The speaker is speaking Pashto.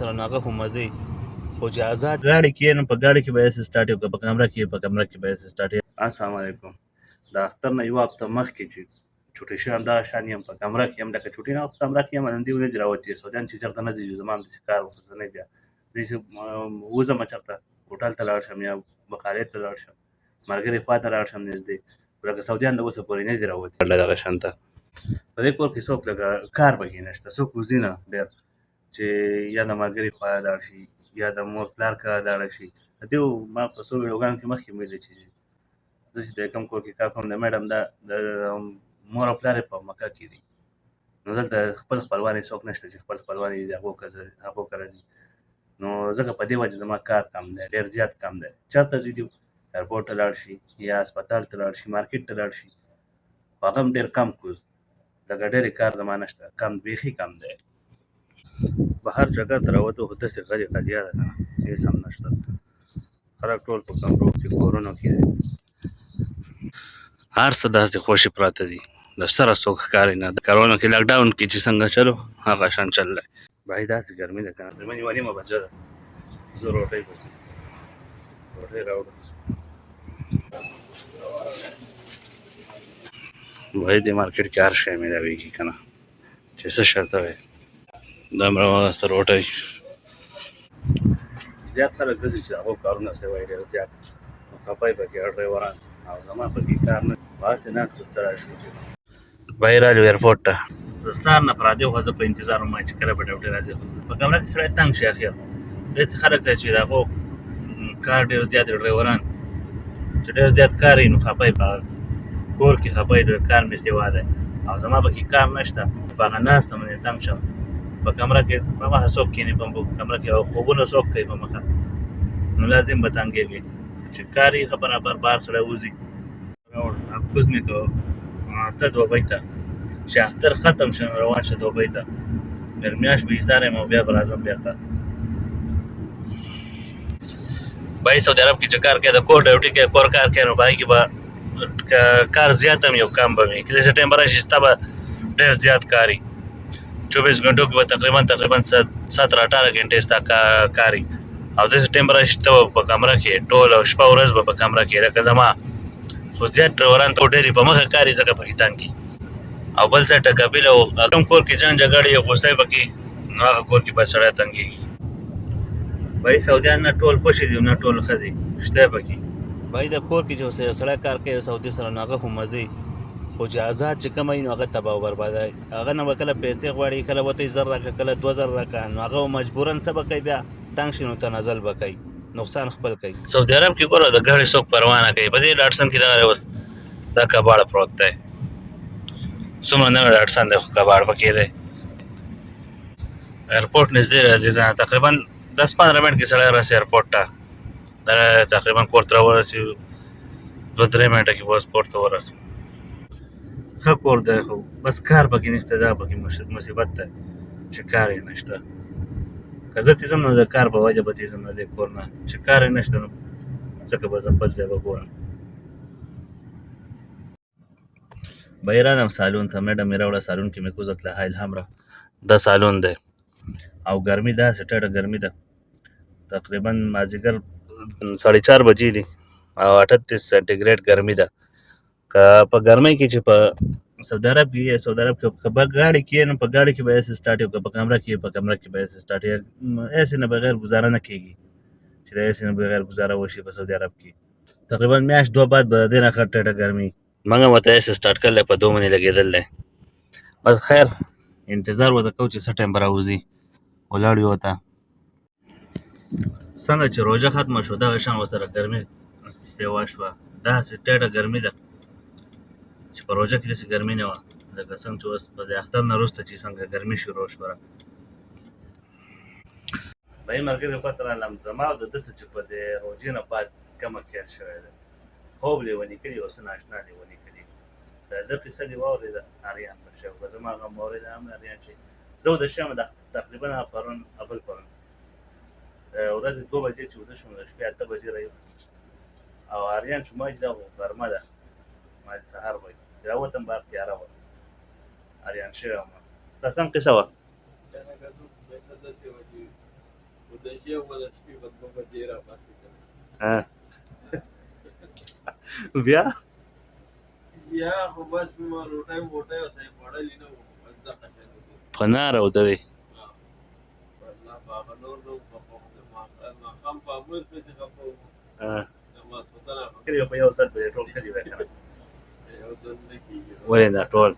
سره نو هغه خو مزې خو چې ازاد ګاډي کې نو په ګاډي کې به یې سټارټ یو که په کمره کې په کمره کې به یې سټارټ. السلام علیکم. د اختر نه یوه هفته مخکې چې چوټي شوم دغه شان یم په کمره کې یم لکه چوټي نه په کمره کې یم نن دې ورځې راوتې سعودیان چې چېرته نه ځي زما همداسې کار ورپسې نه بیا زه چې وځم چېرته هوټل ته لاړ شم یا بخارۍ ته لاړ شم ملګري خوا ته لاړ شم نږدې لکه سعودیان د اوسه پورې نه دي راوتي دغه شان ته په دې کور کې څوک لکه کار پکې نشته څوک وځي نه ډېر چې یا د ملګري خوا لاړ شي یا د مور پلار کره لاړه شي دې ما په څو ویډیوګانو کې مخکې ویلي چې زه چې د کوم کور کې کار کوم د میډم د مور او پلار یې په مکه کې دي نو دلته خپل خپلوان یې څوک نشته چې خپل خپلوان یې د هغو کره ځي نو ځکه په دې وجه زما کار کم دی ډېر زیات کم دی چېرته ځي دي ایرپورټ ته لاړ شي یا هسپتال ته لاړ شي مارکیټ ته لاړ شي په هغه هم ډېر کم کوز لکه ډېرې کار زما نشته کم بیخي کم دی بهر چکر ته راوتو خو داسې غلي غلیا ده که نه هېڅ هم نشته خلک ټول په کمرو کې کورونو کې دی هر څه داسې خوشې پراته دي د سره څوک ښکاري نه د کارونو کې لاکډاون کې چې څنګه چلو هغه شان چل دی بهي داسې ګرمي ده که نه تقریبا یوه نیمه بجه ده زه روټۍ پسې روټۍ راوړم بهي دې مارکیټ کې هر شی میلاویږي که نه چې څه شرطه وی دومره واسطه روټۍ زیات خلک داسې چې د هغو کارونه سوی وایي ډېر زیات نو خفه پکې ډرایوران او زما پکې کار نه هسې ناسته څه راشي چې بهي رالو ایرپورټ ته د سهار نه پراته خو زه په انتظار وم چې کله به ډیوټۍ راځي په کمره کې سړی تنګ شي اخر داسې خلک ته چې د هغو کار ډېر زیات ډرایوران چې ډېر زیات کار یې نو خفه یې په کور کې خفه یې کار مې سوا دی او زما پکې کار نشته په هغه ناسته باندې تنګ شم په کمره کې په مخه څوک کښېني په کمره کې او خوبونه څوک کوي په مخه نو لازم به تنګېږي چې کار یې ښه برابر بهر سړی وځي کوز مې کوه ته دوبۍ ته چې اختر ختم شي نو روان شه دوبۍ ته ډېر میاشت به ایستاره یم او بیا به راځم بېرته بهي سعودي عرب کې چې کار کوې د کور ډیوټي کې کور کار کوې نو بهي کې به کار زیات هم یو کم به وي که داسې ټایم به راشي چې تا به ډېر زیات کار وي 24 घंटों کې به تقریبا 17-18 घंटे ستا کار وي او داسې ټایم به راشي چې ته به په کمره کې ټوله شپه ورځ به په کمره کې لکه زما خو زیات ډرایوران ته ډېرې په مخه کار وي ځکه پکې تنګ وي او بل ځای ټکابل او کوم کور کې جنګ جګړې یو غوسه پکې نو هغه کور کې به سړی تنګېږي بهي سعودیان نه ټول خوشې دي نه ټول ښه دي شته پکې بهي د کور کې چې سړی کار کوي سعودي سره نو هغه خو مزې خو چې ازاد چې کوم وي نو هغه تباه او برباده هغه نه به کله پیسې غواړي کله به ته 1000 راکړه کله 2000 راکړه نو هغه مجبورا څه به کوي بیا تنګ شي نو تنزل به کوي نقصان خپل کوي سعودي عرب کې ګوره د ګاډي څوک پروا نه کوي په دې ډاټسن کې دغه اوس دا کباړ پروت دی څومره نوی ډاټسن دی خو کباړ پکې دی ایرپورټ نږدې دی ځان تقریبا 10-15 منټ کې سړی راسي ایرپورټ ته دا تقریبا کور ته راورسي 2-3 منټه کې به اوس کور ته ورسو ښه کور دی خو بس کار پکې نشته دا پکې مصیبت دی چې کار یې نشته که زه تېزم نو د کار په وجه به تېزم د دې کور نه چې کار یې نشته نو ځکه به زه بل ځای به ګورم بهي راغلم سالون ته میډم مې راوړه سالون کې مې کوزه کړه الهام را دا سالون دی او ګرمي داسې ټیټه ګرمي ده تقریبا مازدیګر 4:30 بجې دي او 38 سانتیګریډ ګرمي ده که په ګرمۍ کې چې په سعودي عرب کې که په ګاډي کې نو په ګاډي کې به ایسې سټارټ یو که په کمره کې په کمره کې به ایسې سټارټ ایسې نه بغیر ګزاره نه کېږي چې د ایسې نه بغیر ګزاره وشي په سعودي عرب کې تقریبا میاشت دوه بعد به د دې نه ښه ټیټه ګرمي موږ هم ورته ایسې سټارټ کړلی په 2 منې لګېدل دی بس خیر انتظار ورته کوو چې څه ټایم به راوځي ولاړ یو ورته څنګه چې روژه ختمه شوه دغه شان ورسره ګرمي سیوا شوه داسې ټیټه ګرمي ده چې په روژه کې داسې ګرمي نه وه لکه څنګه چې اوس په د اختر نه وروسته چې څنګه ګرمي شروع شوه بهي ملګري خوا ته رالم زما او د ده څه چې په د روژې نه بعد کمه کیر شوی دی خوب لیوني کړي او څه ناشنا لیوني کړي د ده قصه دې واورېده اریان په شی که زما غم واورېده هم اریان چې زه وده شوم تقریبا پرون اول پرون ورځې 2 بجې چې وده شوم د شپې 8 بجې راویښ او اریان چې ما چې دا خو غرمه ده ما چې سهار به راوتم بار تیاره وه اریان شوی وم ستا څنګه قصه وه ها بیا پناه راوتلی کلی په یو ځل به یې ټول کلي وای کنه ولې دا ټول